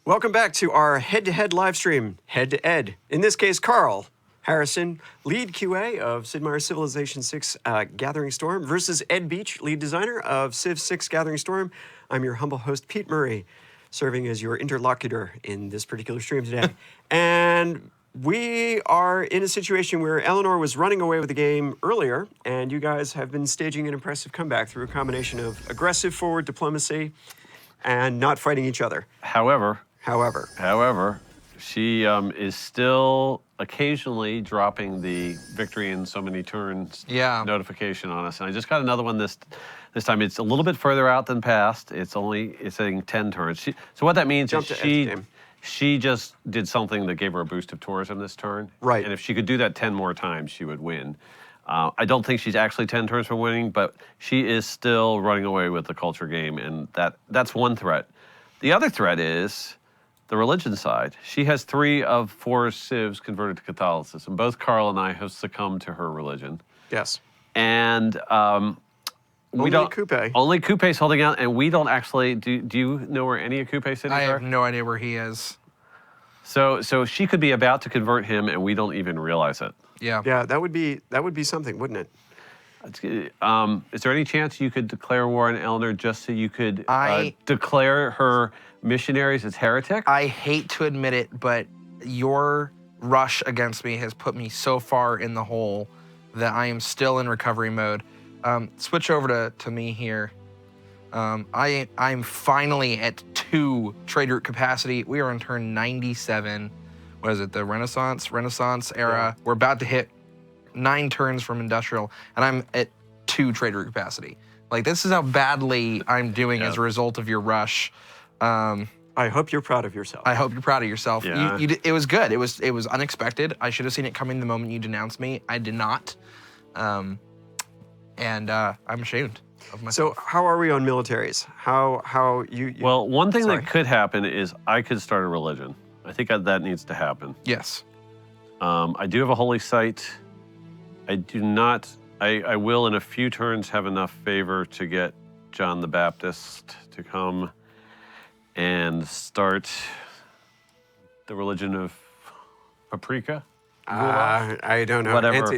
Welcome back to our head-to-head live stream, Head to Ed. In this case, Carl Harrison, lead QA of Sid Meier's Civilization 6 Gathering Storm versus Ed Beach, lead designer of Civ 6 Gathering Storm. I'm your humble host, Pete Murray, serving as your interlocutor in this particular stream today. And we are in a situation where Eleanor was running away with the game earlier, and you guys have been staging an impressive comeback through a combination of aggressive forward diplomacy and not fighting each other. However, she is still occasionally dropping the victory in so many turns notification on us. And I just got another one this time. It's a little bit further out than past. It's saying 10 turns. So what that means is she just did something that gave her a boost of tourism this turn. Right. And if she could do that 10 more times, she would win. I don't think she's actually 10 turns from winning, but she is still running away with the culture game, and that's one threat. The other threat is the religion side. She has 3 of 4 civs converted to Catholicism. Both Carl and I have succumbed to her religion. Yes. And only Coupe. Only Coupe's holding out, and we don't actually. Do you know where any of Coupe's cities are? I have no idea where he is. So she could be about to convert him, and we don't even realize it. Yeah. Yeah, that would be something, wouldn't it? Is there any chance you could declare war on Eleanor just so you could declare her missionaries as heretic? I hate to admit it, but your rush against me has put me so far in the hole that I am still in recovery mode. Switch over to me here. I'm finally at 2 trade route capacity. We are on turn 97. What is it, the Renaissance era? Yeah. We're about to hit 9 turns from industrial, and I'm at 2 trade route capacity. Like, this is how badly I'm doing as a result of your rush. I hope you're proud of yourself. I hope you're proud of yourself. Yeah. It was good. It was unexpected. I should have seen it coming the moment you denounced me. I did not. And I'm ashamed of myself. So how are we on militaries? How you Well, one thing that could happen is I could start a religion. I think that needs to happen. Yes. I do have a holy site. I do not. I will in a few turns have enough favor to get John the Baptist to come and start the religion of paprika. I don't know. Whatever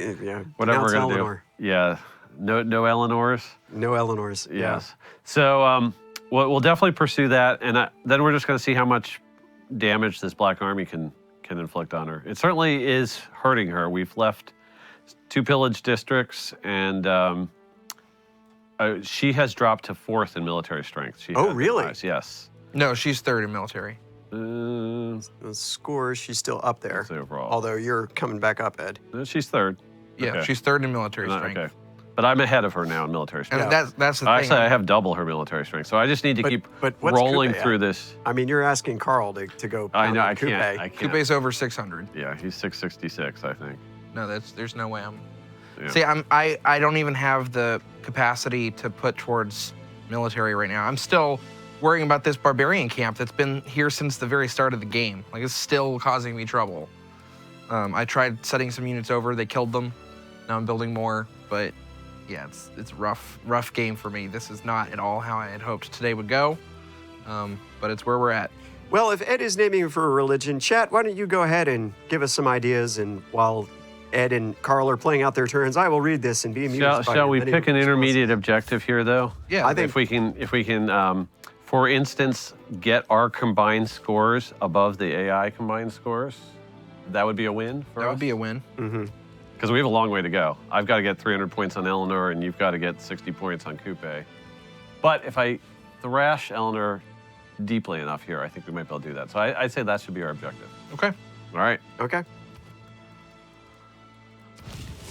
Whatever we're gonna do. Yeah. No Eleanors. No Eleanors. Yes. Yeah. So we'll definitely pursue that, and then we're just going to see how much damage this Black Army can inflict on her. It certainly is hurting her. We've left 2 pillage districts, and she has dropped to 4th in military strength. Oh, really? Yes. No, she's 3rd in military. The scores, she's still up there. Overall. Although you're coming back up, Ed. She's 3rd. Yeah, Okay. she's 3rd in military strength. Okay. But I'm ahead of her now in military strength. And that's the thing. Actually, I have double her military strength, so I just need to keep what's rolling Coupe through at? this. I mean, you're asking Carl to go. I know, I Coupe. can't. Coupe's over 600. Yeah, he's 666, I think. No, there's no way I'm. Yeah. See, I don't even have the capacity to put towards military right now. I'm still worrying about this barbarian camp that's been here since the very start of the game. Like, it's still causing me trouble. I tried setting some units over, they killed them. Now I'm building more, but yeah, it's rough game for me. This is not at all how I had hoped today would go, but it's where we're at. Well, if Ed is naming for a religion, chat, why don't you go ahead and give us some ideas, and while Ed and Carl are playing out their turns, I will read this and be amused. Shall we pick an intermediate objective here, though? Yeah, I think if we can, for instance, get our combined scores above the AI combined scores, that would be a win for us. That would be a win. Mm-hmm. Because we have a long way to go. I've got to get 300 points on Eleanor, and you've got to get 60 points on Coupe. But if I thrash Eleanor deeply enough here, I think we might be able to do that. So I'd say that should be our objective. Okay. All right. Okay.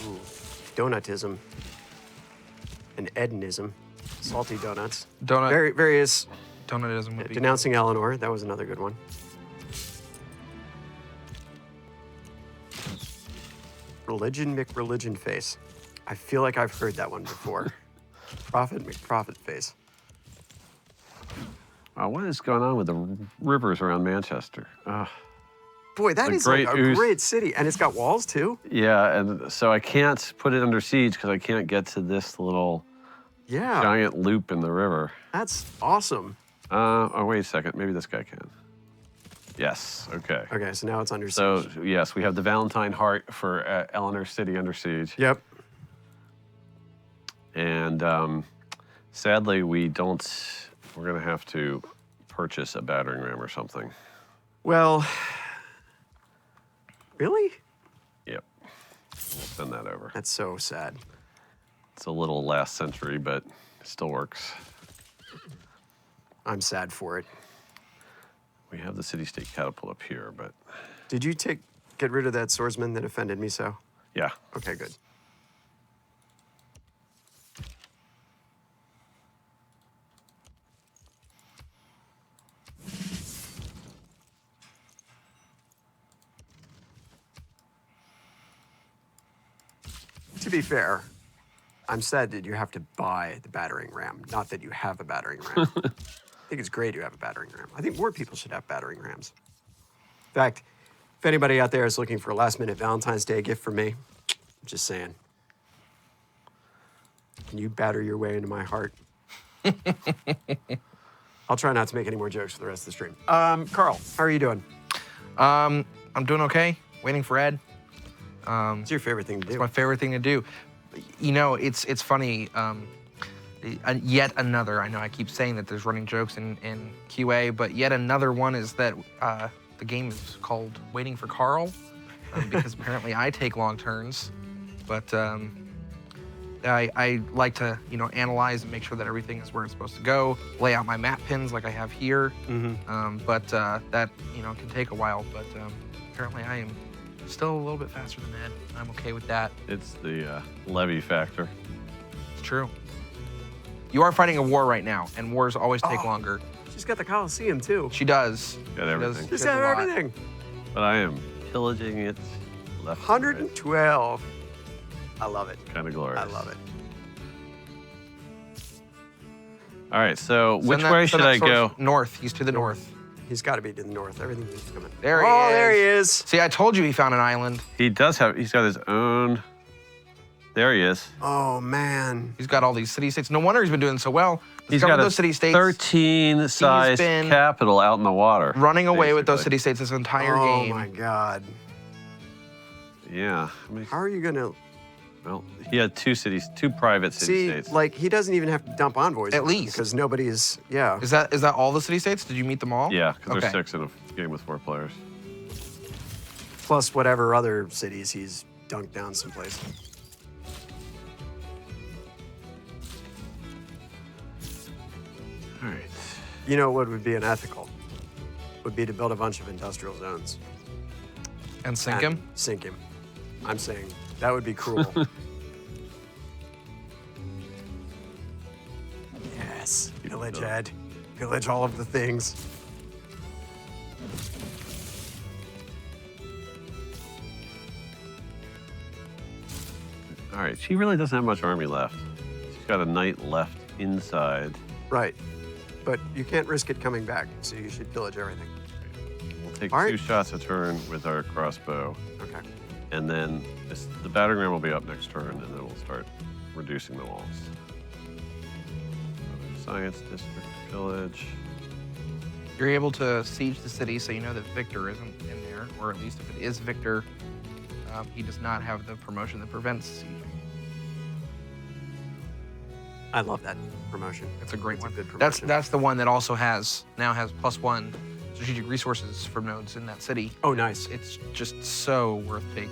Ooh, donutism. And Edenism. Salty donuts. Various. Donutism would be Denouncing Eleanor. That was another good one. Religion McReligion face. I feel like I've heard that one before. Prophet McProphet face. What is going on with the rivers around Manchester? Boy, that is like a great city. And it's got walls, too? Yeah, and so I can't put it under siege because I can't get to this little giant loop in the river. That's awesome. Oh, wait a second. Maybe this guy can. Yes. Okay. Okay, so now it's under So siege. yes, we have the Valentine Heart for Eleanor City under siege. Yep. And sadly, we don't. We're gonna have to purchase a battering ram or something. Well, really? Yep. We'll send that over. That's so sad. It's a little last century, but it still works. I'm sad for it. We have the city-state catapult up here, but Did you get rid of that swordsman that offended me so? yeah. Okay, good. To be fair, I'm sad that you have to buy the battering ram, not that you have a battering ram. I think it's great you have a battering ram. I think more people should have battering rams. In fact, if anybody out there is looking for a last-minute Valentine's Day gift for me, I'm just saying. Can you batter your way into my heart? I'll try not to make any more jokes for the rest of the stream. Carl, how are you doing? I'm doing okay. Waiting for Ed. What's your favorite thing to do? It's my favorite thing to do. You know, it's funny. Yet another. I know I keep saying that there's running jokes in QA, but yet another one is that the game is called Waiting for Carl because apparently I take long turns. But I like to, analyze and make sure that everything is where it's supposed to go. Lay out my map pins like I have here. But that can take a while. But apparently I am still a little bit faster than Ed. I'm okay with that. It's the levy factor. It's true. You are fighting a war right now, and wars always take longer. She's got the Coliseum, too. She does. Got everything. She Just does have a lot. everything. But I am pillaging it left and right. 112. I love it. Kind of glorious. I love it. All right, so Send which that- way send should that I source go? North. He's to the north. He's got to be to the north. Everything keeps coming. There he Oh, is. there he is. See, I told you he found an island. He's got his own. There he is. Oh, man. He's got all these city-states. No wonder he's been doing so well. He's Discovered got a those city-states, 13-size been capital out in the water. running away with those basically. city-states this entire Oh, game. my God. Yeah. I mean, How are you going to... well, he had two private See, city-states. like, he doesn't even have to dump envoys. At least. Because nobody's... Yeah. Is that all the city-states? Did you meet them all? Yeah, because Okay. there's 6 in a game with 4 players. Plus whatever other cities he's dunked down someplace. All right. You know what would be unethical? Would be to build a bunch of industrial zones. And sink and him? Sink him. I'm saying that would be cruel. Yes. Pillage, Ed. Pillage all of the things. All right. She really doesn't have much army left. She's got a knight left inside. Right. But you can't risk it coming back, so you should pillage everything. We'll take All 2 right. shots a turn with our crossbow. Okay. And then the battering ram will be up next turn, and then we'll start reducing the walls. Science district pillage. You're able to siege the city, so you know that Victor isn't in there, or at least if it is Victor, he does not have the promotion that prevents sieging. I love that promotion. It's a great It's one. a good That's promotion. the one that also now has +1 strategic resources from nodes in that city. Oh, nice. It's just so worth taking.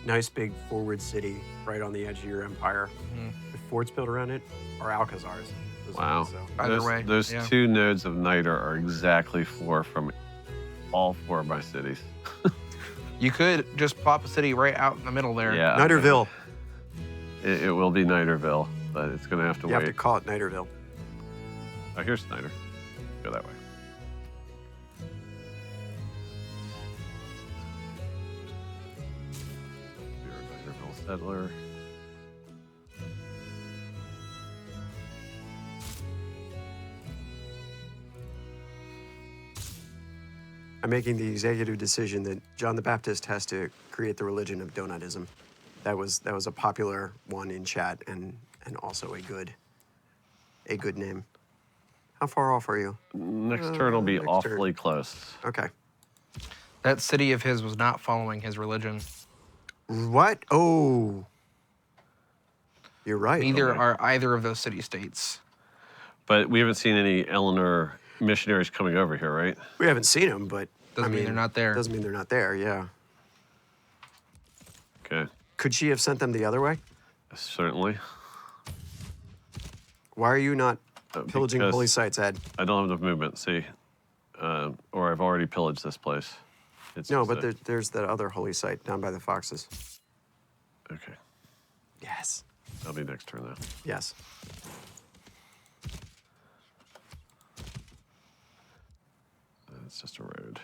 Nice big forward city right on the edge of your empire. With forts built around it, or Alcazars. Those Wow. ones, so. Either way, Those yeah. 2 nodes of niter are exactly 4 from all 4 of my cities. You could just plop a city right out in the middle there. Yeah. Niderville. It will be Niterville, but it's going to have to You wait. have to call it Niderville. Oh, here's Niter. Go that way. You're a Niterville settler. I'm making the executive decision that John the Baptist has to create the religion of donutism. That was a popular one in chat and also a good name. How far off are you? Next turn will be next turn. awfully close. Okay. That city of his was not following his religion. What? Oh. You're right. Neither Okay. are either of those city-states. But we haven't seen any Eleanor missionaries coming over here, right? We haven't seen them, but Doesn't mean they're not there. Doesn't mean they're not there. Yeah. Okay, Could she have sent them the other way? certainly. Why are you not pillaging Because holy sites, Ed? I don't have enough movement, see. Or I've already pillaged this place. It's No, just but there's that other holy site down by the foxes. Okay, Yes. that'll be next turn, though. Yes. It's just a road.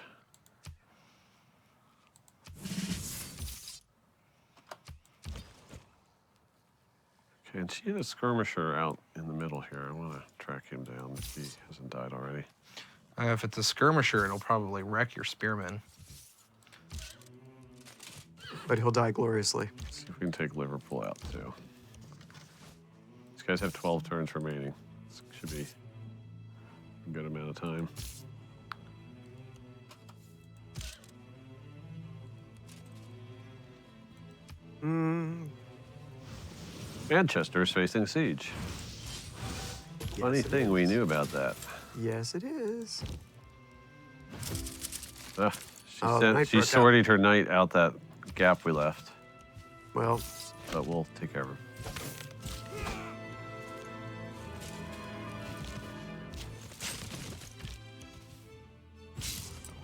Okay, and she had a skirmisher out in the middle here. I want to track him down if he hasn't died already. If it's a skirmisher, it'll probably wreck your spearmen. But he'll die gloriously. See if we can take Liverpool out, too. These guys have 12 turns remaining. This should be a good amount of time. Manchester is facing siege. Funny it thing, we is. knew about that. Yes, it is. Ugh, Oh, the night she broke out. sorted her knight out that gap we left, Well, but we'll take care of her.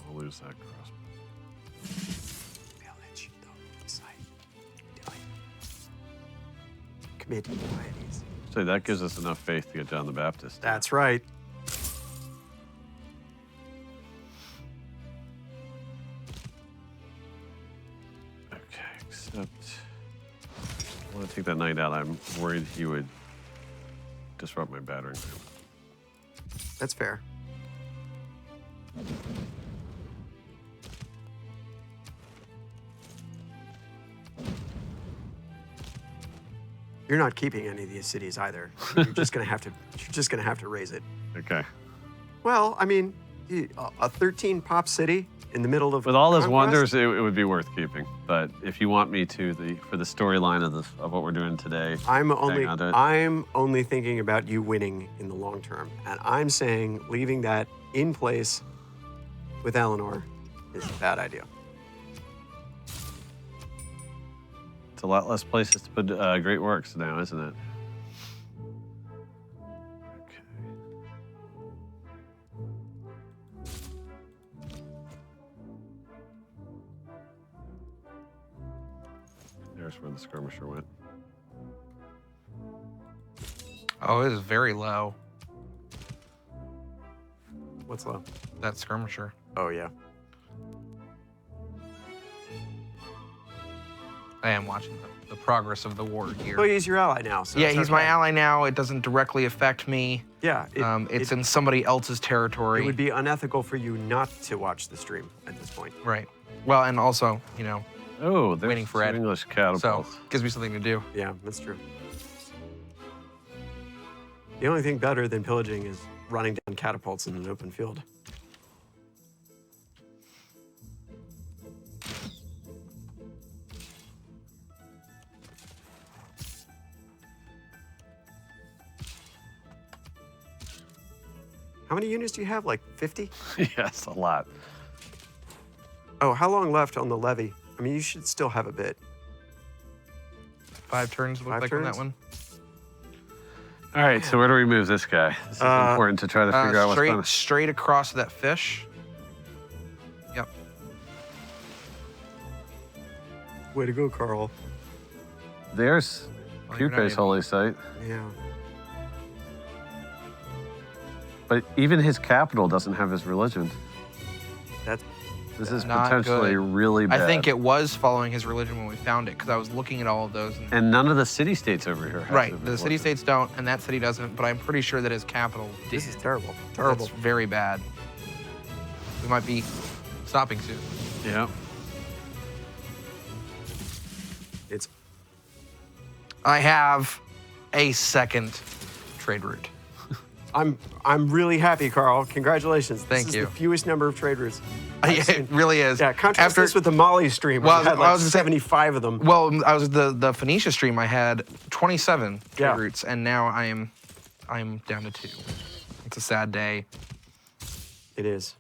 I'll lose that cross. pillage the site. Commit pieties. So that gives us enough faith to get John the Baptist. That's right. Okay, except I want to take that knight out. I'm worried he would disrupt my battering ram. That's fair. You're not keeping any of these cities either. You're just gonna have to. You're just gonna have to raise it. Okay. Well, I mean, a 13 pop city in the middle of With all those conquest? wonders, it would be worth keeping. But if you want me to, for the storyline of what we're doing today, I'm hang on to it. I'm only thinking about you winning in the long term, and I'm saying leaving that in place with Eleanor is a bad idea. It's a lot less places to put great works now, isn't it? Okay. There's where the skirmisher went. Oh, it is very low, What's low? that skirmisher. Oh yeah. I am watching the progress of the war here. Well, he's your ally now. So Yeah, it's he's my okay. ally now. It doesn't directly affect me. Yeah. It's in somebody else's territory. It would be unethical for you not to watch the stream at this point. Right. Well, and also, you know, Oh, there's Waiting for two Ed. English so catapults. gives me something to do. Yeah, that's true. The only thing better than pillaging is running down catapults in an open field. How many units do you have? Like 50? Yes, a lot. Oh, how long left on the levy? I mean, you should still have a bit. 5 turns look 5 like on turns? that one. All right, so where do we move this guy? This is important to try to figure out what's going on. Straight across that fish. Yep. Way to go, Carl. There's Well, you're not Coupe's able- holy site. Yeah. But even his capital doesn't have his religion. That's This is Not potentially good. really bad. I think it was following his religion when we found it, because I was looking at all of those. And none of the city-states over here have right, his the religion. city-states don't, and that city doesn't, but I'm pretty sure that his capital did. this is terrible. Terrible. That's very bad. We might be stopping soon. Yeah. It's I have a second trade route. I'm really happy, Carl. Congratulations. Thank This you. is the fewest number of trade routes. It really is. Yeah, contrast this with the Mali stream. Where Well, we had I like was gonna say- 75 of them. Well, I was the Phoenicia stream. I had 27 trade Yeah. routes, and now I'm down to 2. It's a sad day. It is.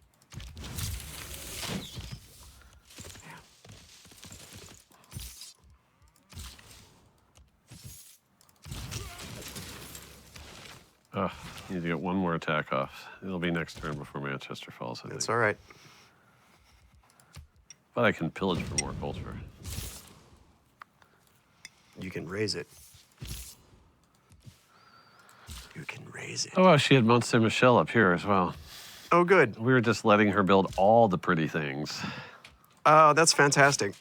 Ugh, need to get one more attack off. It'll be next turn before Manchester falls, I That's think. all right. But I can pillage for more culture. You can raise it. You can raise it. Oh, wow, she had Mont Saint Michel up here as well. Oh, good. We were just letting her build all the pretty things. Oh, that's fantastic.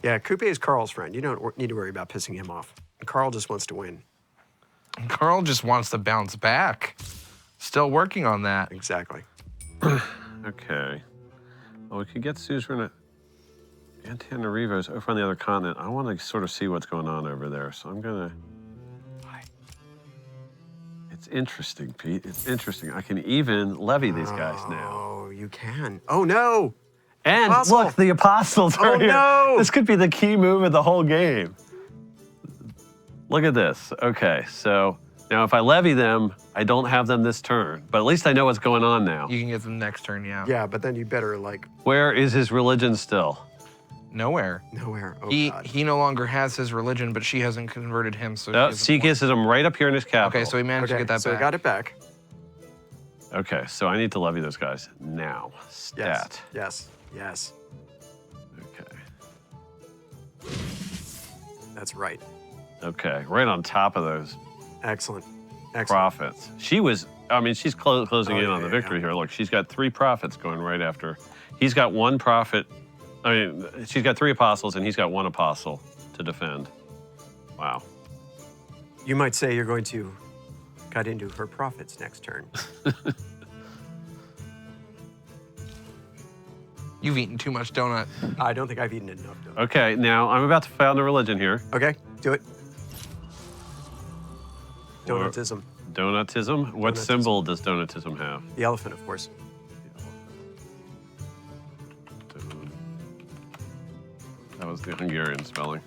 Yeah, Coupe is Carl's friend. You don't need to worry about pissing him off. Carl just wants to win. And Carl just wants to bounce back. Still working on that. Exactly. Okay. Well, we could get Suzerain Antananarivo's over on the other continent. I want to sort of see what's going on over there, so I'm going to... It's interesting, Pete. It's interesting. I can even levy these guys now. Oh, you can. Oh, no. And Apostle. look, the apostles are Oh, here. no. This could be the key move of the whole game. Look at this. Okay, so now if I levy them, I don't have them this turn, but at least I know what's going on now. You can get them next turn, yeah. Yeah, but then you better, like, Where is his religion still? Nowhere. nowhere. Oh, God. He no longer has his religion, but she hasn't converted him, so No, she doesn't want- Sikis is him right up here in his capital. Okay, so he managed to Okay, get that so back. we got it back. Okay, so I need to levy those guys now. Stat. Yes. Yes. Yes. Okay. That's right. Okay, right on top of those Excellent. Excellent. profits. She was, I mean, she's closing Oh, in yeah, on the yeah, victory yeah. here. Look, she's got 3 profits going right after. He's got 1 prophet. I mean, she's got 3 apostles and he's got 1 apostle to defend. Wow. You might say you're going to cut into her profits next turn. You've eaten too much donut. I don't think I've eaten enough. Though. Okay, now I'm about to found a religion here. Okay, do it. Or- Donatism. Donatism? What Donatism. symbol does Donatism have? The elephant, of course. That was the Hungarian spelling.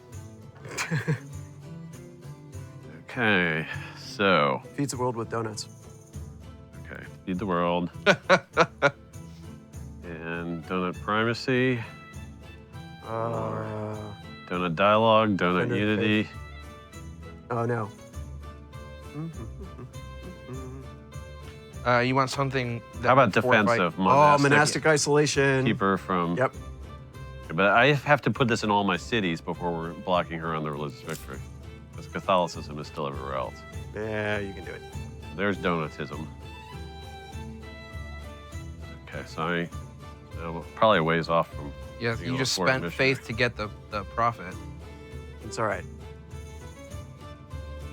Okay, so, Feeds the world with donuts. okay, feed the world. And donut primacy, donut dialogue, donut Donut unity. Oh, no. You want something that How about would fortify- defensive? Oh, monastic isolation. Keep her from. Yep. But I have to put this in all my cities before we're blocking her on the religious victory. Because Catholicism is still everywhere else. Yeah, you can do it. There's Donatism. Okay, so I'm probably a ways off from. Yeah, being you a just foreign spent missionary. faith to get the profit. It's all right.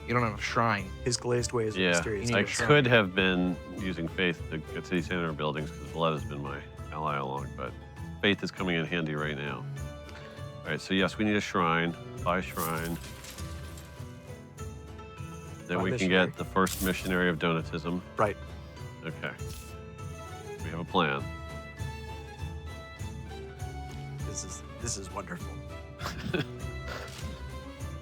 You don't have a shrine. His glazed ways are Yeah, mysterious. You I need a could have been using faith to get city center buildings because blood has been my ally along, but faith is coming in handy right now. All right, so yes, we need a shrine. Buy shrine. Then Buy we can missionary. get the first missionary of Donatism. Right. Okay. We have a plan. This is wonderful.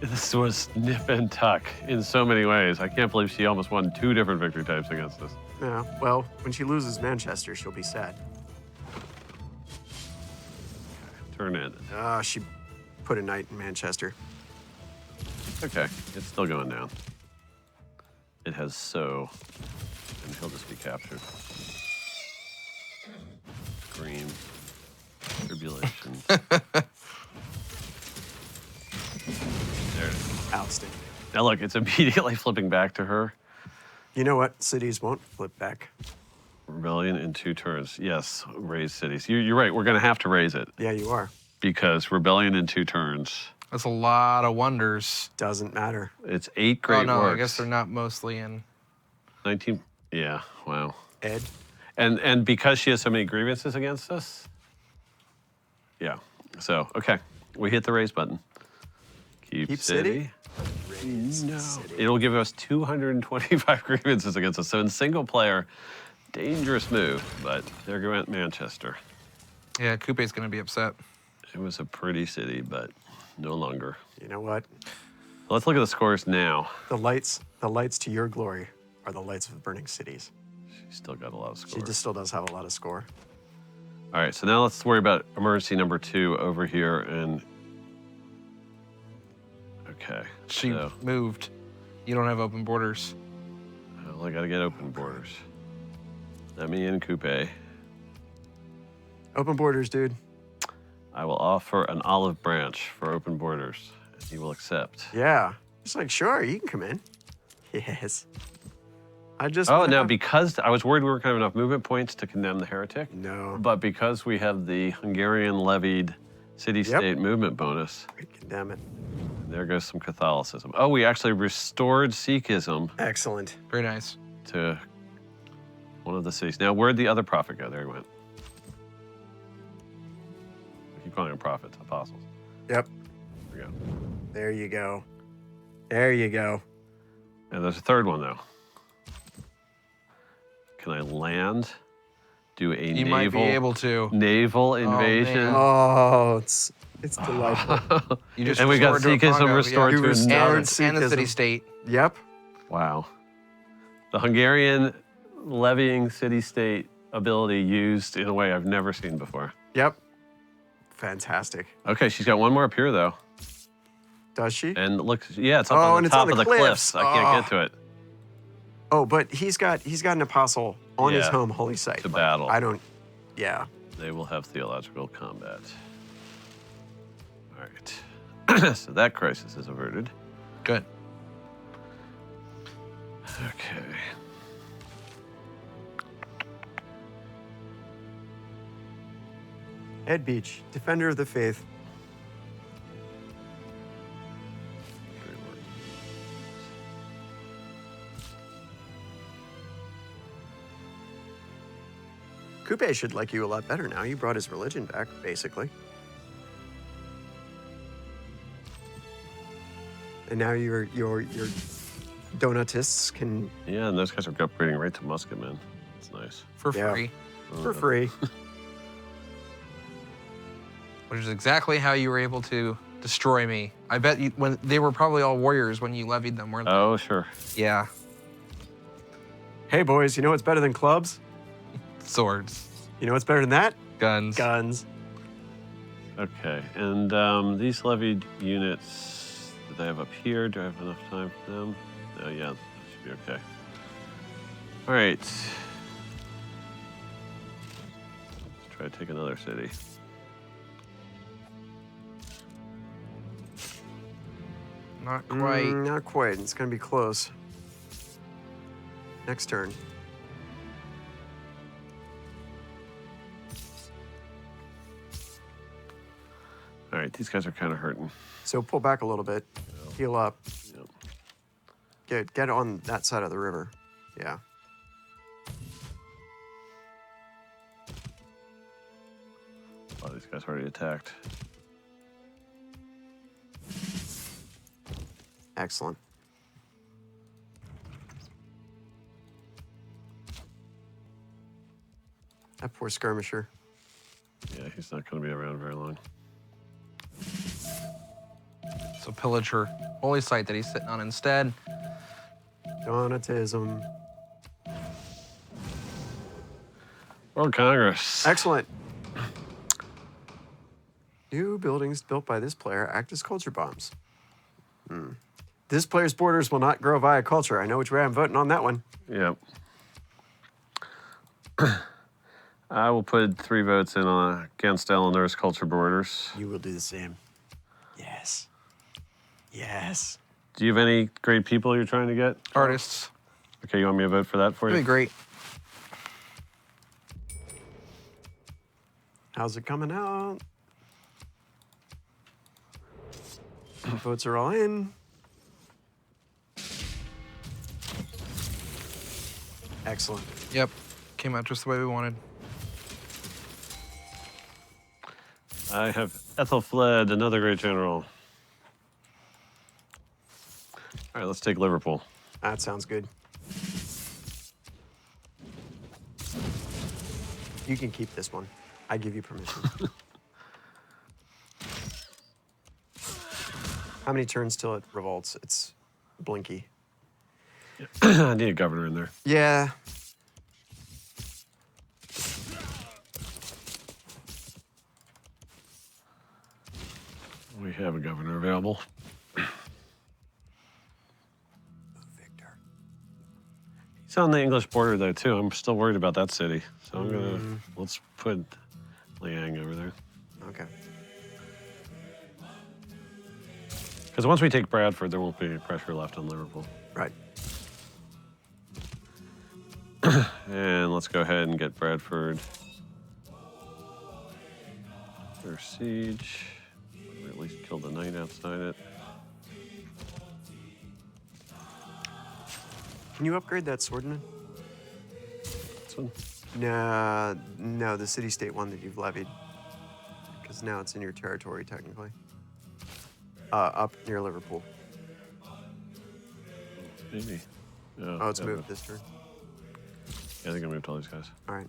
This was nip and tuck in so many ways. I can't believe she almost won 2 different victory types against us. Yeah. Well, when she loses Manchester, she'll be sad. Turn in. She put a knight in Manchester. Okay, it's still going down. It has so, and he'll just be captured. Green. Tribulation. There it is. Outstanding. Now look, it's immediately flipping back to her. You know what? Cities won't flip back. Rebellion in 2 turns. Yes, raise cities. You're right, we're going to have to raise it Yeah, you are. because rebellion in 2 turns. That's a lot of wonders. Doesn't matter. It's 8 great Oh no, works. I guess they're not mostly in. 19. Yeah, wow. Ed? And because she has so many grievances against us, Yeah. So, okay. We hit the raise button. Keep city? No. It'll give us 225 grievances against us. So in single player, dangerous move, but there went Manchester. Yeah, Coupe's going to be upset. It was a pretty city, but no longer. You know what? Let's look at the scores now. The lights to your glory are the lights of burning cities. She's still got a lot of She scores. just still does have a lot of score. All right, so now let's worry about emergency number 2 over here. And okay, She so moved. You don't have open borders. well, I got to get open borders. Let me in, Coupe. Open borders, dude. I will offer an olive branch for open borders, and he will accept. Yeah. It's like, sure, you can come in. Yes. I just. Oh, wanna now have- because I was worried we weren't going to have enough movement points to condemn the heretic. No. But because we have the Hungarian levied city-state movement bonus, Damn it. there goes some Catholicism. Oh, we actually restored Sikhism Excellent. Very nice. to one of the cities. Now, where'd the other prophet go? There he went. We keep calling them prophets, apostles. Yep. There we go. There you go. There you go. And there's a third one, though. Can I land? Do a You might be able to. naval invasion? man. Oh, it's delightful. You just And we got restored to a Sikhism Congo, restored You to restored another. And the Sikhism. city-state. Yep. Wow. The Hungarian levying city-state ability used in a way I've never seen before. Yep. Fantastic. Okay, she's got one more up here, though. Does she? And look, yeah, it's up Oh, on and the it's on top the of the cliffs. cliffs. I can't get to it. Oh, but he's got an apostle on his Yeah. home holy site. To battle. I don't. Yeah. They will have theological combat. All right. So that crisis is averted. Good. Okay. Ed Beach, defender of the faith. Coupe should like you a lot better now. You brought his religion back, basically. And now your Donatists can, Yeah, and those guys are upgrading right to musketmen. It's nice. For Yeah. free. for free. Which is exactly how you were able to destroy me. I bet you, when they were probably all warriors when you levied them, weren't they? Oh, sure. Yeah. Hey, boys, you know what's better than clubs? Swords. You know what's better than that? Guns. Guns. Okay, and these levied units that I have up here, do I have enough time for them? Oh, yeah, that should be okay. All right. Let's try to take another city. Not quite. Not quite. It's going to be close. Next turn. All right, these guys are kind of hurting. So pull back a little bit. Heal up. Yep. Get on that side of the river. Yeah. A lot of these guys already attacked. Excellent. That poor skirmisher. Yeah, he's not going to be around very long. So pillage her holy site that he's sitting on instead. Donatism. World Congress. Excellent. New buildings built by this player act as culture bombs. This player's borders will not grow via culture. I know which way I'm voting on that one. Yep. I will put 3 votes in against Eleanor's culture borders. You will do the same. Yes. Yes. Do you have any great people you're trying to get? Artists. Okay, you want me to vote for that for That'd you? be great. How's it coming out? Votes are all in. Excellent. Yep. Came out just the way we wanted. I have Ethelfled, another great general. All right, let's take Liverpool. That sounds good. You can keep this one. I give you permission. How many turns till it revolts? It's blinky. I need a governor in there. Yeah. We have a governor available. Victor. He's on the English border though too. I'm still worried about that city. So I'm gonna let's put Liang over there. Okay. Because once we take Bradford, there won't be any pressure left on Liverpool. Right. And let's go ahead and get Bradford. Their siege. Or at least kill the knight outside it. Can you upgrade that swordman? This one. No, the city-state one that you've levied. Because now it's in your territory, technically. Up near Liverpool. Maybe. Oh, it's moved this turn. Yeah, I think I moved all these guys. All right.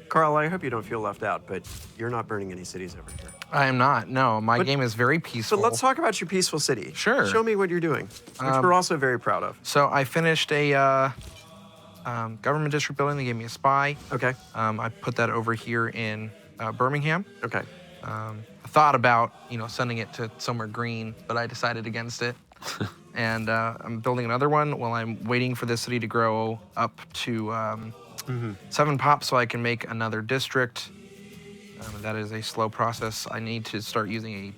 Carl, I hope you don't feel left out, but you're not burning any cities over here. I am not. No, my game is very peaceful. So let's talk about your peaceful city. Sure. Show me what you're doing, which we're also very proud of. So I finished a government district building. They gave me a spy. Okay. I put that over here in Birmingham. Okay. I thought about, sending it to somewhere green, but I decided against it. And I'm building another one while I'm waiting for this city to grow up to 7 pops so I can make another district. That is a slow process. I need to start using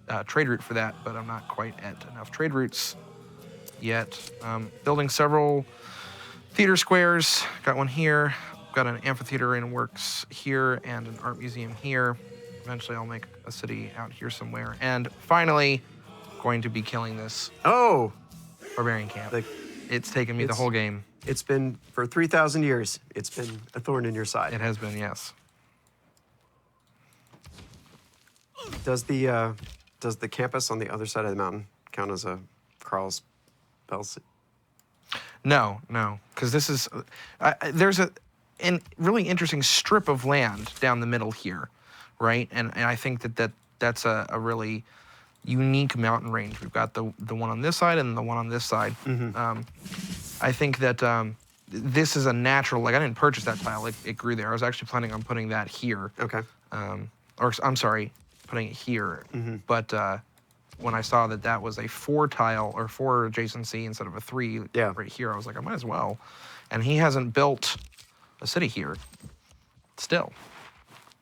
a trade route for that, but I'm not quite at enough trade routes yet. Building several theater squares. Got one here. Got an amphitheater in works here and an art museum here. Eventually I'll make a city out here somewhere. And finally, going to be killing this barbarian camp. It's taken me the whole game. It's been, for 3,000 years, it's been a thorn in your side. It has been, yes. Does the campus on the other side of the mountain count as a Carl's Bells? No, because this is, there's a really interesting strip of land down the middle here, right? And I think that's a really unique mountain range. We've got the one on this side and the one on this side. I think that this is a natural, like I didn't purchase that tile, it grew there. I was actually planning on putting that here. Okay. Or I'm sorry, putting it here. But when I saw that was a 4 tile or 4 adjacency instead of a 3 right here, I was like, I might as well. And he hasn't built a city here still.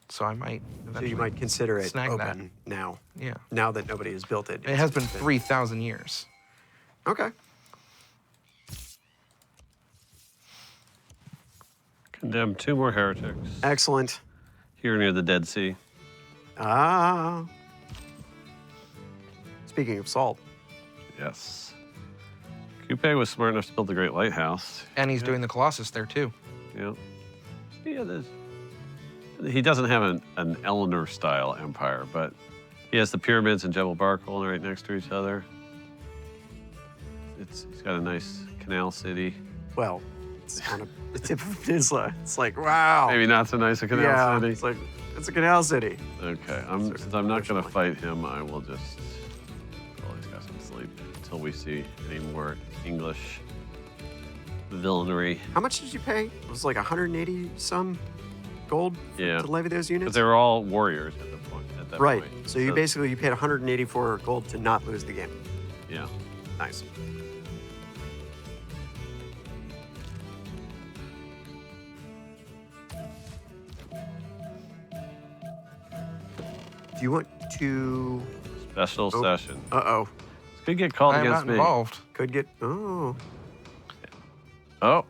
So I might eventually So you might consider it snag open now. Yeah. Now that nobody has built it. It has been 3,000 years. Okay. Condemn 2 more heretics. Excellent. Here near the Dead Sea. Ah. Speaking of salt. Yes. Coupe was smart enough to build the Great Lighthouse. And he's doing the Colossus there too. Yeah. He doesn't have an Eleanor-style empire, but he has the pyramids and Jebel Barkal right next to each other. He's got a nice canal city. Well, it's on the tip of a peninsula. It's like, wow. Maybe not so nice a canal city. It's like, it's a canal city. Okay, since I'm not going to fight him, I will just put all these guys to sleep until we see any more English villainy. How much did you pay? It was like 180 some gold to levy those units? But they were all warriors at that right. point. So you basically paid 184 gold to not lose the game. Yeah. Nice. Do you want to... Special session. Uh-oh. This could get called I'm against not me. involved. Could get... Oh. Oh.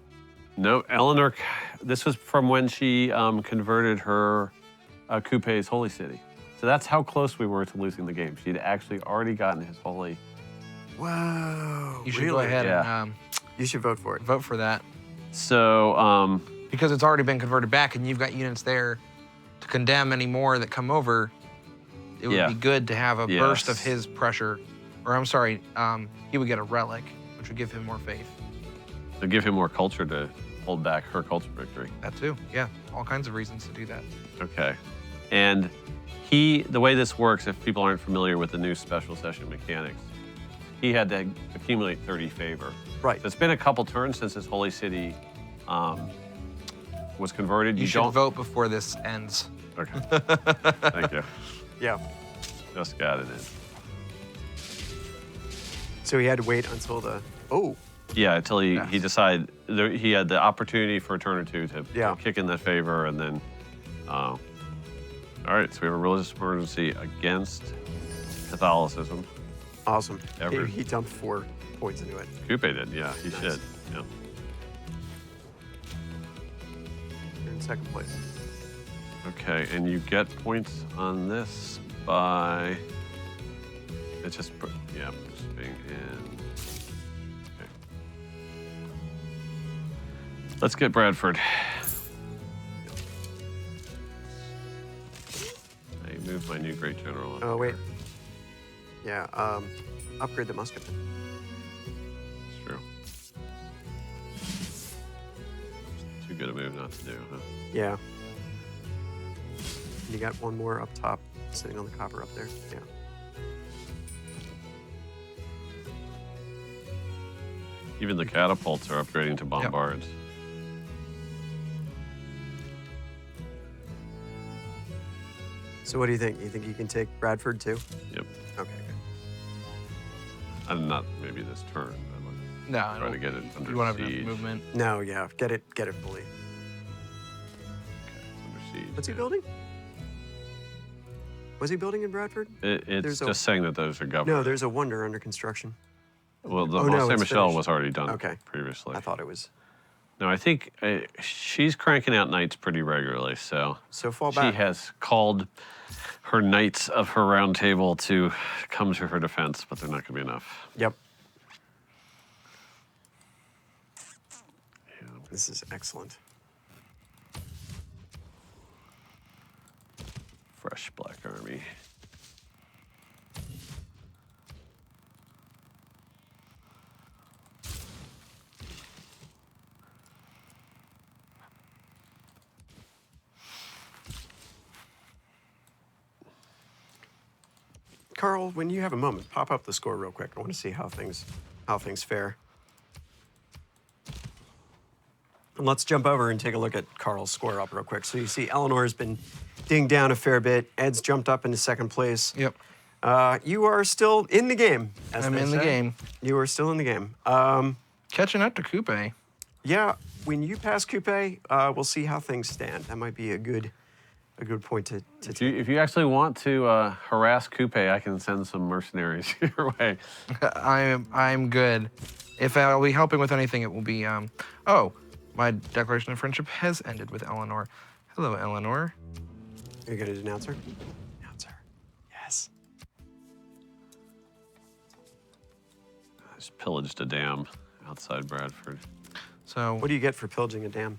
No, Eleanor, this was from when she converted her Coupe's holy city. So that's how close we were to losing the game. She'd actually already gotten his holy. Whoa. You should go really? ahead Yeah. and You should vote for it. vote for that So, because it's already been converted back, and you've got units there to condemn any more that come over. It would Yeah. be good to have a burst of Yes. his pressure, or I'm sorry, he would get a relic, which would give him more faith. to give him more culture to hold back her culture victory. That too, yeah, all kinds of reasons to do that. Okay. And the way this works, if people aren't familiar with the new special session mechanics, he had to accumulate 30 favor. Right. So it's been a couple turns since his holy city was converted. You should don't vote before this ends. Okay. Thank you. Yeah. Just got it in. So he had to wait until the. Oh. Yeah, until he Yes. decided he had the opportunity for a turn or two to Yeah. kick in that favor, and then. All right, so we have a religious emergency against Catholicism. Awesome. Ever. He dumped 4 points into it. Coupe did, yeah, he Nice. should. Yeah. You're in second place. Okay, and you get points on this by. It's just being in. Okay. Let's get Bradford. I moved my new great general. up Oh, wait. here. Yeah. Upgrade the musketman. It's true. Too good a move not to do, huh? Yeah. You got one more up top, sitting on the copper up there. Yeah. Even the catapults are upgrading to bombards. So what do you think? You think you can take Bradford too? Yep. Okay. And not maybe this turn. I'm No, trying to get it under you won't have enough siege. movement. No, yeah. Get it fully. Okay, it's under siege. What's he yeah. building? Was he building in Bradford? It's There's a- just saying that those are governed. No, there's a wonder under construction. Well, the Oh, no, Mont Saint it's Michel finished. was already done Okay. previously. I thought it was. No, I think she's cranking out knights pretty regularly, so So fall she back. has called her knights of her round table to come to her defense, but they're not going to be enough. Yep. This is excellent. Fresh Black Army. Carl, when you have a moment, pop up the score real quick. I want to see how things fare. And let's jump over and take a look at Carl's score up real quick. So you see Eleanor's been dinged down a fair bit. Ed's jumped up into second place. Yep. You are still in the game. As I'm they in the say. game. You are still in the game. Catching up to Coupe. Yeah, when you pass Coupe, we'll see how things stand. That might be a good point to If you actually want to harass Coupe, I can send some mercenaries your way. I'm good. If I'll be helping with anything, it will be oh, my declaration of friendship has ended with Eleanor. Hello, Eleanor. Are you going to denounce her? Denounce her. Yes. I just pillaged a dam outside Bradford. So What do you get for pillaging a dam?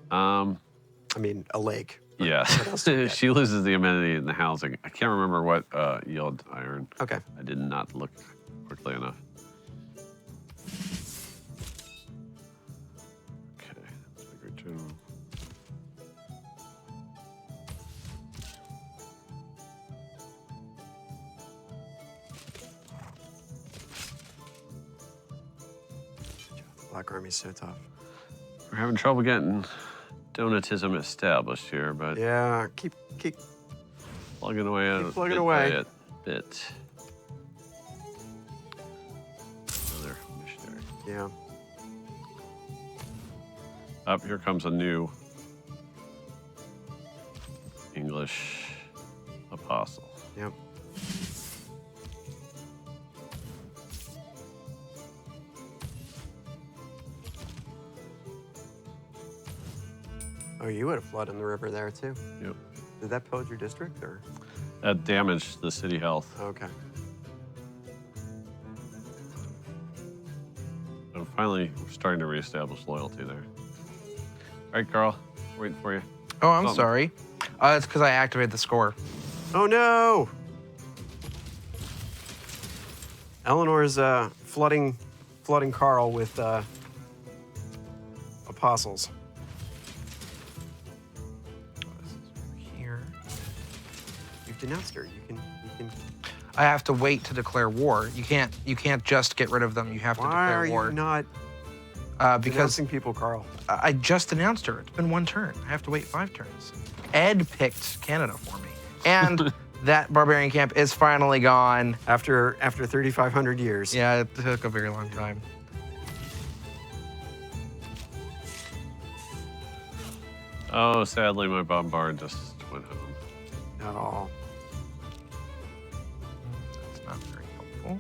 I mean, a lake. Yeah, else do you get? she loses the amenity in the housing. I can't remember what yield iron. Okay. I did not look quickly enough. Okay, that's my great general. Black Army's so tough. We're having trouble getting donatism established here, but Yeah, keep. plugging away at Keep it plugging bit away. by bit. Another missionary. Yeah. Up here comes a new English apostle. Yep. Oh, you had a flood in the river there too. Yep. Did that pillage your district or? That damaged the city health. Okay. I'm finally starting to reestablish loyalty there. All right, Carl, waiting for you. Oh, I'm Something. sorry. It's because I activated the score. Oh no! Eleanor's flooding Carl with apostles. This is here. You've denounced her. You can. I have to wait to declare war. You can't just get rid of them. You have to Why declare are war. you not Because denouncing people, Carl? I just denounced her. It's been 1 turn. I have to wait 5 turns. Ed picked Canada for me, and that barbarian camp is finally gone. After 3,500 years. Yeah, it took a very long time. Oh, sadly, my bombard just went home. Oh. That's not very helpful.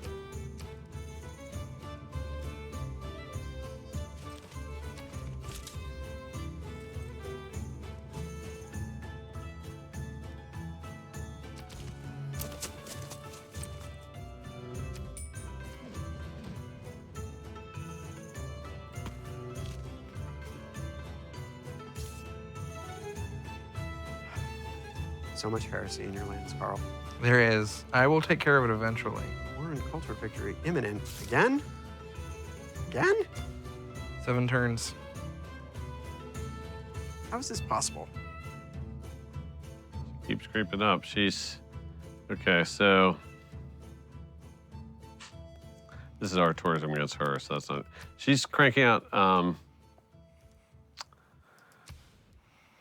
So much heresy in your lands, Carl. There is. I will take care of it eventually. War and culture victory imminent. Again? Again? 7 turns. How is this possible? Keeps creeping up. She's okay. So this is our tourism against her. So that's not. She's cranking out.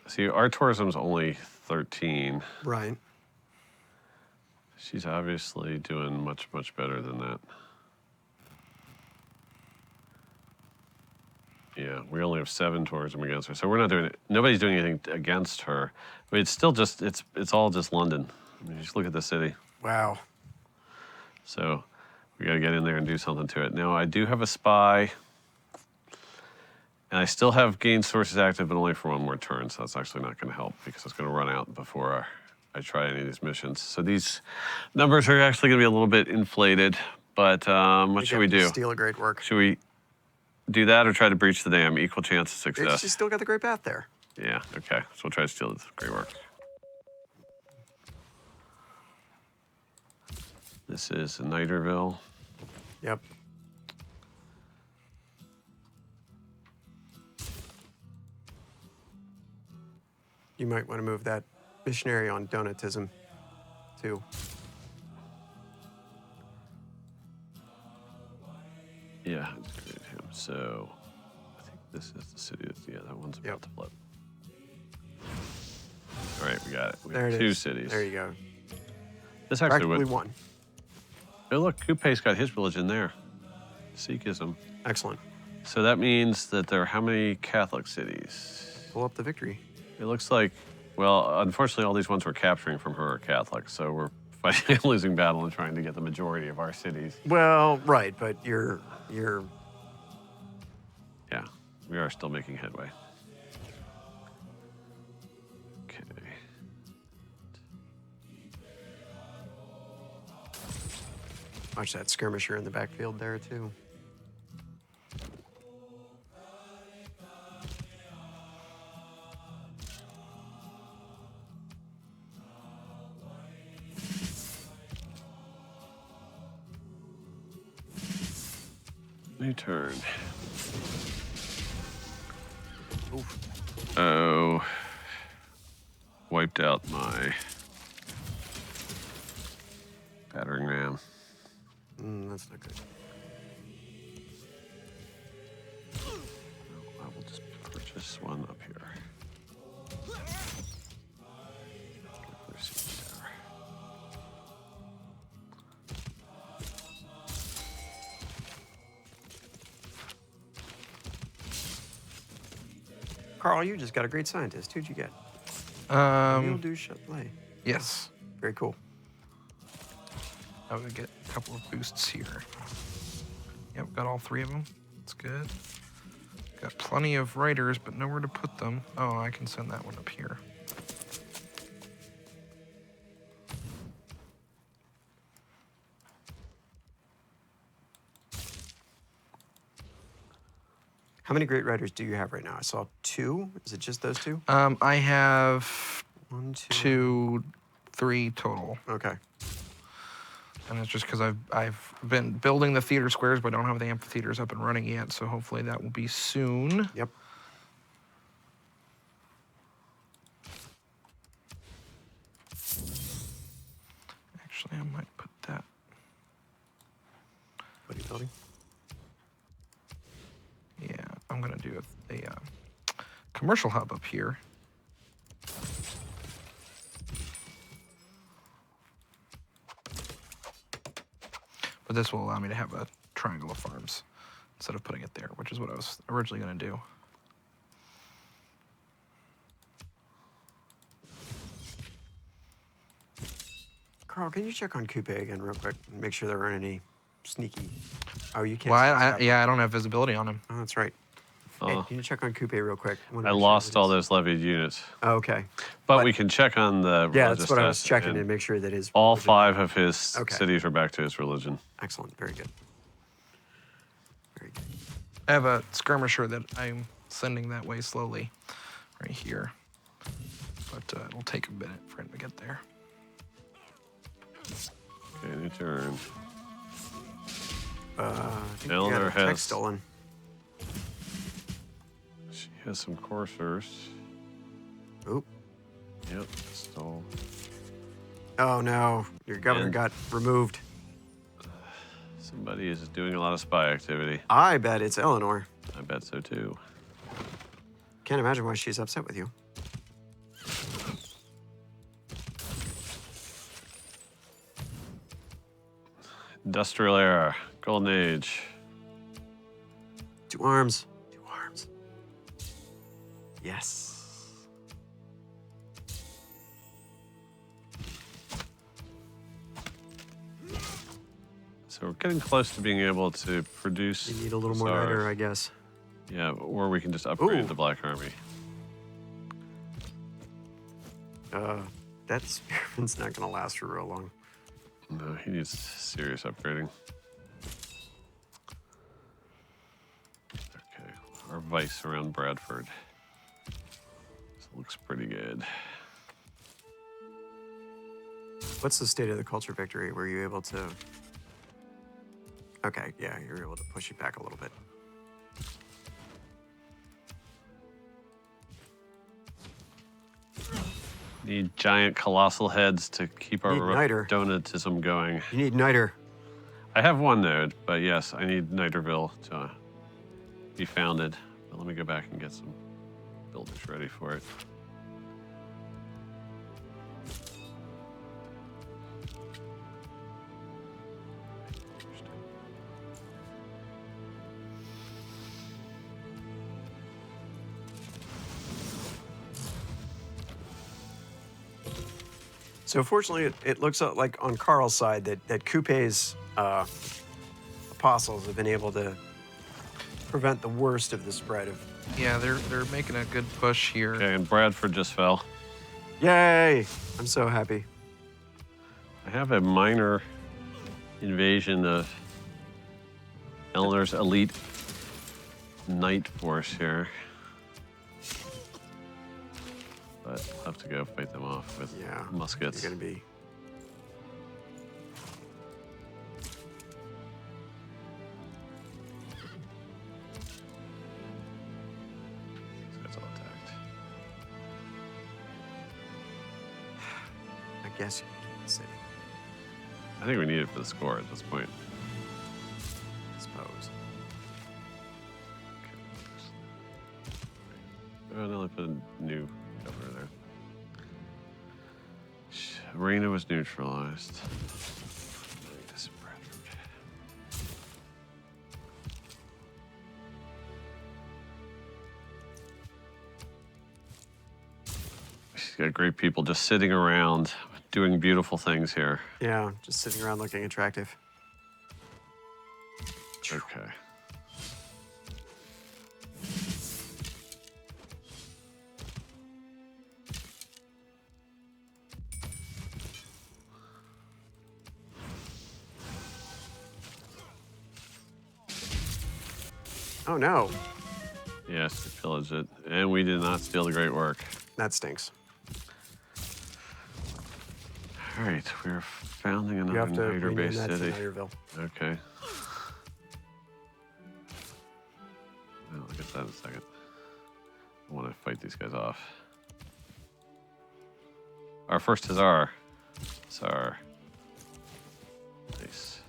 See, our tourism's only 13. Right. She's obviously doing much better than that. Yeah, we only have 7 tourism against her, so we're not doing it. Nobody's doing anything against her. I mean, it's still just it's all just London. I mean, just look at the city. Wow. So we got to get in there and do something to it. Now I do have a spy, and I still have gain sources active, but only for 1 more turn. So that's actually not going to help because it's going to run out before I try any of these missions. So these numbers are actually going to be a little bit inflated. But what should we do? Steal a great work. Should we do that or try to breach the dam? Equal chance of success. She's still got the great path there. Yeah, okay. So we'll try to steal this. Great work. This is Niderville. Yep. You might want to move that missionary on donatism, too. Yeah, it's great him. So I think this is the city. Yeah, that one's about to flip. All right, we got it. We There have it 2 is. cities. There you go. This actually Practically would. one. Oh, look, Coupe's got his village in there. Sikhism. Excellent. So that means that there are how many Catholic cities? Pull up the victory. It looks like, well, unfortunately, all these ones we're capturing from her are Catholic, so we're fighting a losing battle and trying to get the majority of our cities. Well, right, but you're Yeah, we are still making headway. Okay. watch that skirmisher in the backfield there too. New turn. Oof. Oh. Wiped out my battering ram. That's not good. I will just purchase one up here. There's siege tower. Carl, you just got a great scientist. Who'd you get? You'll do Chatelet. Yes. Very cool. I would get a couple of boosts here. Yep, got all 3 of them. That's good. Got plenty of writers, but nowhere to put them. Oh, I can send that one up here. How many Great Riders do you have right now? I saw 2. Is it just those 2? I have 1, 2. 2, 3 total. Okay. And it's just because I've been building the theater squares, but I don't have the amphitheaters up and running yet. So hopefully that will be soon. Yep. Actually, I might put that. What are you building? Yeah, I'm gonna do a commercial hub up here. But this will allow me to have a triangle of farms instead of putting it there, which is what I was originally gonna do. Carl, can you check on Coupe again real quick and make sure there aren't any sneaky... Oh, you can't... Well, see what's happening. yeah, I don't have visibility on him. Oh, that's right. Hey, can you check on Coupe real quick? I lost all those levied units. Oh, okay. But we can check on the Yeah, that's what I was Religiousness, checking and to make sure that his... all religion- 5 of his Okay. cities are back to his religion. Excellent. Very good. Very good. I have a skirmisher that I'm sending that way slowly, right here. But it'll take a minute for him to get there. Okay, new turn. I think Eleanor you got a tech has- stolen. She has some coursers. Oop. Yep, stole. Oh, no. Your governor And- got removed. Somebody is doing a lot of spy activity. I bet it's Eleanor. I bet so too. Can't imagine why she's upset with you. Industrial era, golden age. 2 arms. 2 arms. Yes. So we're getting close to being able to produce. You need a little more SARs. niter, I guess. Yeah, or we can just upgrade Ooh. the Black Army. That spearman's not going to last for real long. No, he needs serious upgrading. Okay, our vice around Bradford. This looks pretty good. What's the state of the culture victory? Were you able to... Okay, yeah, you're able to push it back a little bit. Need giant colossal heads to keep our Need niter. donatism going. You need niter. I have 1 node, but yes, I need Niterville to be founded. But let me go back and get some builders ready for it. So fortunately, it looks like on Carl's side that Coupe's apostles have been able to prevent the worst of the spread of... Yeah, they're making a good push here. Okay, and Bradford just fell. Yay! I'm so happy. I have a minor invasion of Eleanor's elite knight force here. But I'll have to go fight them off with Yeah. muskets. You're going to be... These guys all attacked. I guess you can keep the city, I think we need it for the score at this point. I suppose. Oh, no, I put a new governor there. Reina was neutralized. This is Bradford. She's got great people just sitting around doing beautiful things here. Yeah, just sitting around looking attractive. Okay. Oh no. Yes, we pillaged it. And we did not steal the great work. That stinks. All right, we're founding You another have to rename invader-based that to city. Nigerville. Okay. Well, I'll get that in a second. I want to fight these guys off. Our first is our. Tsar. Nice.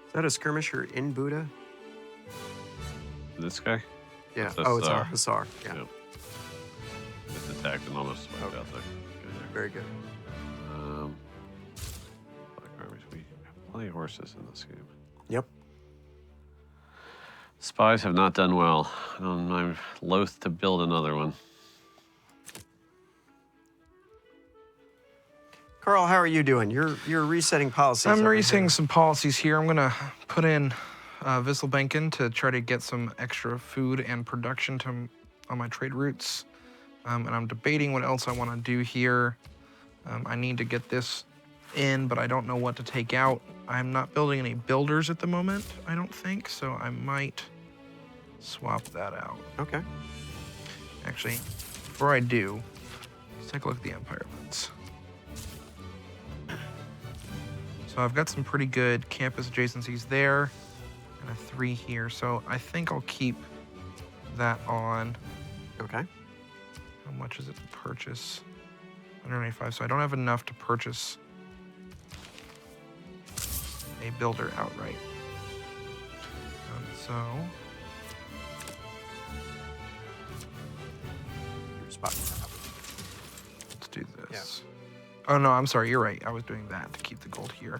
Is that a skirmisher in Buddha? This guy? Yeah. That's a Oh, it's Tsar. our Hussar. Yeah. Yep. Just attacked and almost wiped out the guy there. Very good. Black armies. We have plenty of horses in this game. Yep. Spies have not done well. I'm loath to build another one. Carl, how are you doing? You're resetting policies. I'm over resetting here. some policies here. I'm gonna put in Visselbanken to try to get some extra food and production on my trade routes. And I'm debating what else I want to do here. I need to get this in, but I don't know what to take out. I'm not building any builders at the moment, I don't think, so I might swap that out. Okay. Actually, before I do, let's take a look at the Empire events. So I've got some pretty good campus adjacencies there, and a 3 here. So I think I'll keep that on. Okay. How much is it to purchase? 185. So I don't have enough to purchase a builder outright. So Your spot. let's do this. Oh no, I'm sorry. You're right. I was doing that to keep the gold here.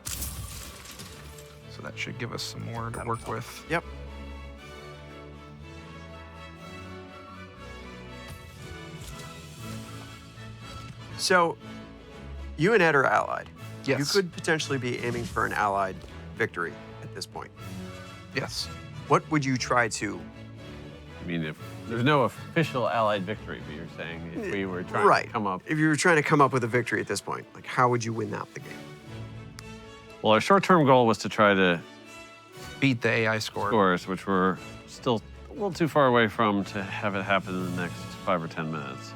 So that should give us some more to work with. Yep. So, you and Ed are allied. Yes. You could potentially be aiming for an allied victory at this point. Yes. What would you try to? I mean, if there's no official Allied victory, but you're saying if we were trying Right. to come up. If you were trying to come up with a victory at this point, like how would you win out the game? Well, our short-term goal was to try to Beat the AI score. scores, which we're still a little too far away from to have it happen in the next 5 or 10 minutes.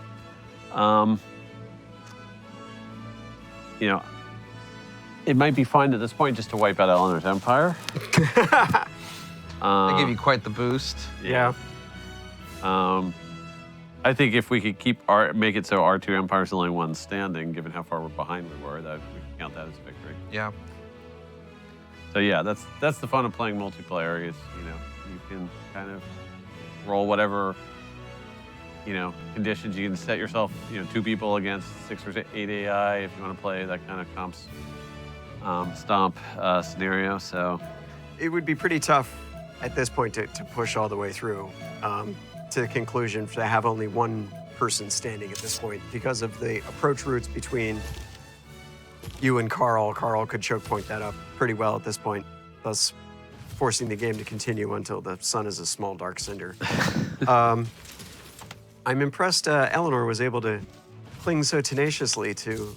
You know, it might be fine at this point just to wipe out Eleanor's empire. They give you quite the boost. Yeah. I think if we could make it so our 2 empires are the only ones standing, given how far behind we were, that we could count that as a victory. Yeah. So yeah, that's the fun of playing multiplayer is, you can kind of roll whatever, conditions. You can set yourself, 2 people against 6 or 8 AI if you want to play that kind of comps stomp scenario. So It would be pretty tough at this point to push all the way through to the conclusion to have only one person standing at this point because of the approach routes between you and Carl. Carl could choke point that up pretty well at this point, thus forcing the game to continue until the sun is a small dark cinder. I'm impressed Eleanor was able to cling so tenaciously to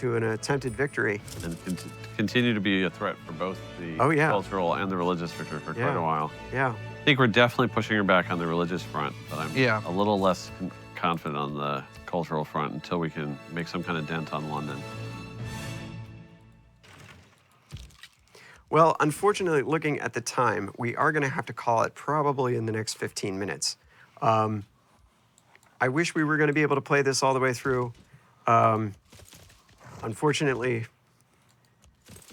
an attempted victory. and continue to be a threat for both the Oh, yeah. cultural and the religious victory for quite a while. Yeah. I think we're definitely pushing her back on the religious front, but I'm Yeah. a little less confident on the cultural front until we can make some kind of dent on London. Well, unfortunately, looking at the time, we are going to have to call it probably in the next 15 minutes. I wish we were going to be able to play this all the way through. Unfortunately,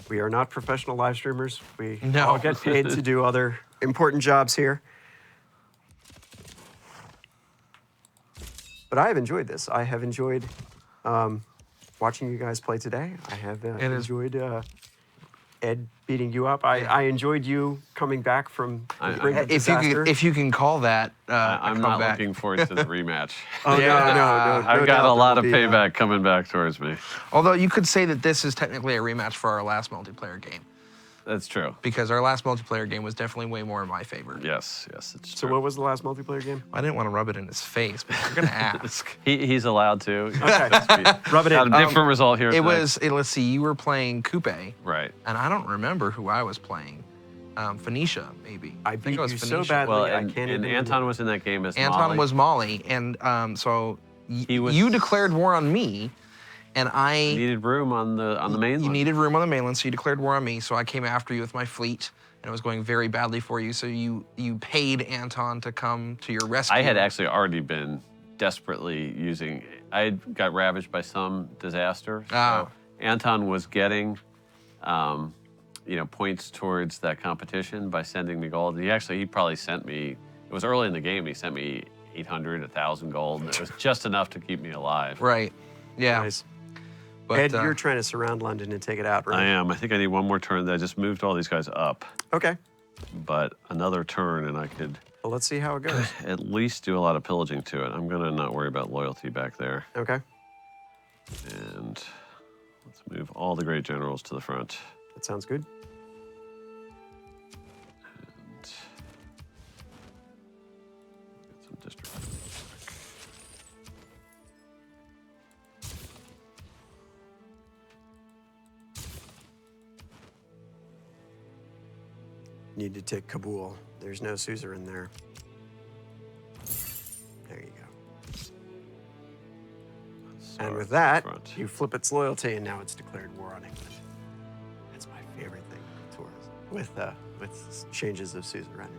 we are not professional live streamers. We No. all get paid to do other important jobs here. But I have enjoyed this. I have enjoyed watching you guys play today. I have It is- enjoyed Ed beating you up. I enjoyed you coming back from the brink of If you disaster. can, if you can call that, I'm a not comeback. looking forward to the rematch. Oh, no, I've got doubt a there lot will of be, payback coming back towards me. Although you could say that this is technically a rematch for our last multiplayer game, That's true. because our last multiplayer game was definitely way more in my favor. Yes, it's So true. what was the last multiplayer game? I didn't want to rub it in his face, but you're gonna ask. He's allowed to. Okay. Rub it in. Got a different result here. It tonight. was. Let's see. You were playing Coupe, right. and I don't remember who I was playing. Phoenicia, maybe. I beat think it was you so Phoenicia. badly. Well, I and, can't and even Anton was in that game as Anton Molly. was Molly, and so He was- you declared war on me, and I needed room on the mainland. You needed room on the mainland, so you declared war on me. So I came after you with my fleet, and it was going very badly for you. So you paid Anton to come to your rescue. I had actually already been desperately using. I got ravaged by some disaster. Ah. So Anton was getting, points towards that competition by sending me gold. He probably sent me. It was early in the game. He sent me 800, 1,000 gold. It was just enough to keep me alive. Right. Yeah. Nice. But Ed, you're trying to surround London and take it out, right? I am. I think I need one more turn. I just moved all these guys up, Okay. but another turn and I could Well, let's see how it goes. at least do a lot of pillaging to it. I'm gonna not worry about loyalty back there. Okay. And let's move all the great generals to the front. That sounds good. And get some district. Need to take Kabul. There's no suzerain there. There you go. And with that, Front. you flip its loyalty, and now it's declared war on England. That's my favorite thing with tours, with changes of suzerainty.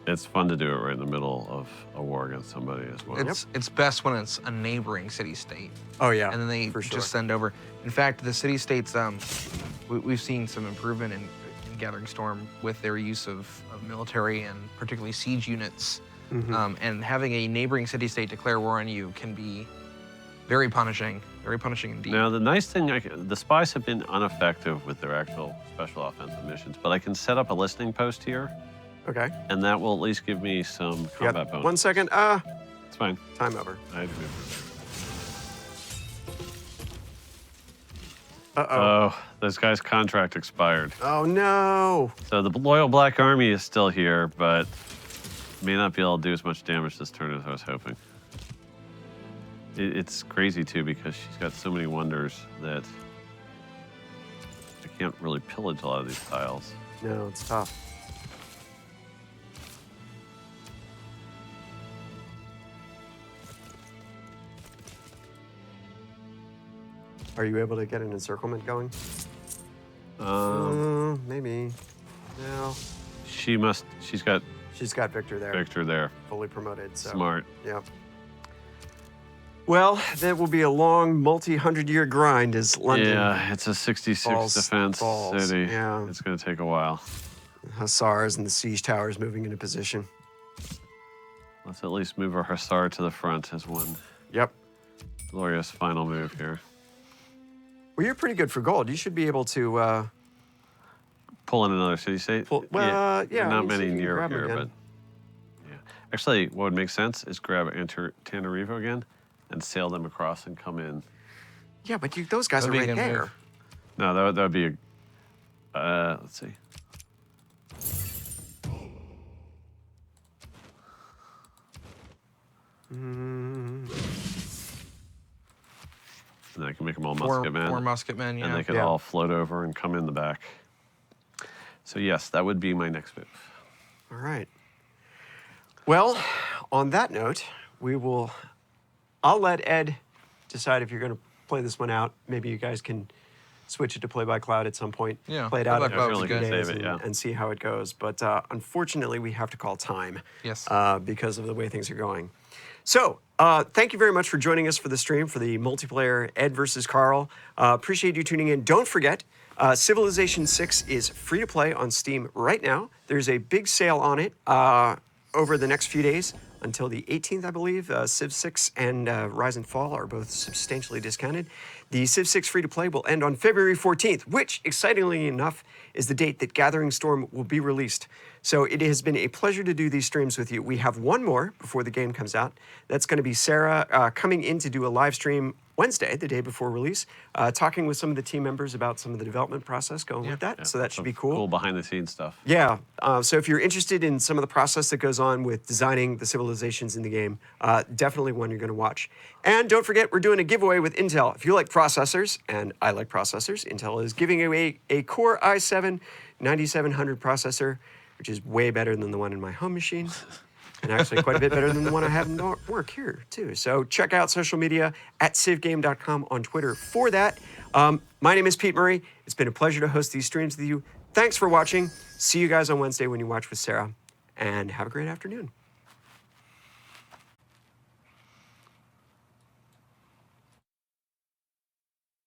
It's fun to do it right in the middle of a war against somebody as well. it's best when it's a neighboring city-state, Oh yeah, and then they for sure. just send over. In fact, the city-states, we've seen some improvement in Gathering Storm with their use of military and particularly siege units. Mm-hmm. And having a neighboring city-state declare war on you can be very punishing indeed. Now, the nice thing, the spies have been ineffective with their actual special offensive missions, but I can set up a listening post here, Okay. and that will at least give me some You combat got bonus. 1 second. It's fine. Time over. I had to move. Uh-oh. Oh, this guy's contract expired. Oh no. So the loyal Black Army is still here, but may not be able to do as much damage this turn as I was hoping. It's crazy, too, because she's got so many wonders that I can't really pillage a lot of these tiles. No, it's tough. Are you able to get an encirclement going? Maybe. No. She's got She's got Victor there, Victor there. fully promoted. So. Smart. Yep. Well, that will be a long, multi-hundred-year grind as London. Yeah, it's a 66 defense falls. city. Yeah. It's going to take a while. Hussars and the siege towers moving into position. Let's at least move our Hussar to the front as one Yep. glorious final move here. Well, you're pretty good for gold. You should be able to Pull in another city-state? pull. Well, yeah. there are I not mean, many so you can near grab 'em here, again. but yeah. Actually, what would make sense is grab Tanarivo again and sail them across and come in. Yeah, but those guys That'd are be a right good there. move. No, that would be a. Let's see. And I can make them all musket men. Four musketmen, yeah. And they could Yeah. all float over and come in the back. So yes, that would be my next move. All right. Well, on that note, I'll let Ed decide if you're going to play this one out. Maybe you guys can switch it to play by cloud at some point. Yeah, Play it play out by in a cloud few was good. days Save it, yeah. and see how it goes. But unfortunately, we have to call time. Yes. Because of the way things are going. So, thank you very much for joining us for the stream for the multiplayer Ed versus Carl. Appreciate you tuning in. Don't forget, Civilization 6 is free to play on Steam right now. There's a big sale on it over the next few days. until the 18th, I believe. Civ 6 and Rise and Fall are both substantially discounted. The Civ 6 free-to-play will end on February 14th, which, excitingly enough, is the date that Gathering Storm will be released. So it has been a pleasure to do these streams with you. We have one more before the game comes out. That's going to be Sarah coming in to do a live stream Wednesday, the day before release, talking with some of the team members about some of the development process going with that. So that should be cool. Cool behind-the-scenes stuff. Yeah. So if you're interested in some of the process that goes on with designing the civilizations in the game, definitely one you're going to watch. And don't forget, we're doing a giveaway with Intel. If you like processors, and I like processors, Intel is giving away a Core i7 9700 processor, which is way better than the one in my home machine. And actually quite a bit better than the one I have in work here, too. So check out social media at civgame.com on Twitter for that. My name is Pete Murray. It's been a pleasure to host these streams with you. Thanks for watching. See you guys on Wednesday when you watch with Sarah. And have a great afternoon.